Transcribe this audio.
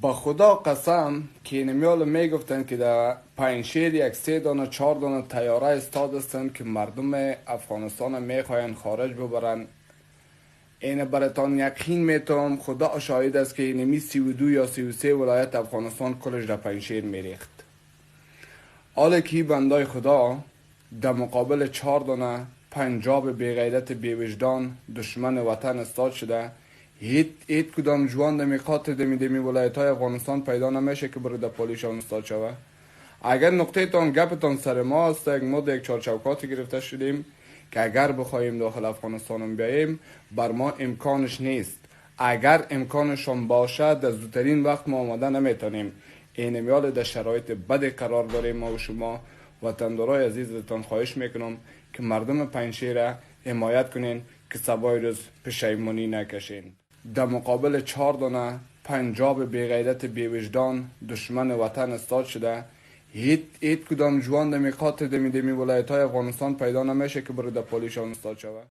با خدا قسم که اینمیال میگفتن که در پنجشیر یک 3 دانه 4 دانه تیاره استاد که مردم افغانستان میخواین خارج ببرن. این برتان یقین میتونم، خدا شاهد است که اینمی 32 یا 33 ولایت افغانستان کلش در پنجشیر میریخت. حالا که بندای خدا در مقابل 4 دانه پنجاب بیغیرت بیوجدان دشمن وطن استاد شده، هیچ کدام جوان دمی قاطع دمی ولایت های افغانستان پیدا نمیشه که برای در پولیشان استاد شوه. اگر نقطه تان گپتان سر ما است، یک چارچوکاتی گرفته شدیم که اگر بخواهیم داخل افغانستان بیاییم بر ما امکانش نیست. اگر امکانشان باشد در زودترین وقت ما آمده نمیتونیم. این میال در شرایط بد قرار داریم. ما و شما وطندارای عزیزتان خواهش میکنم که مردم پنجشیر را حمایت کنین که سبای روز پشیمانی نکشین. در مقابل 4 دانه پنجاب بیغیرت بیوجدان دشمن وطن استاد شده، هیچ کدام جوان دمی قاطع دمی ولایت های افغانستان پیدا نمیشه که برای در پولیشان استاد شوه.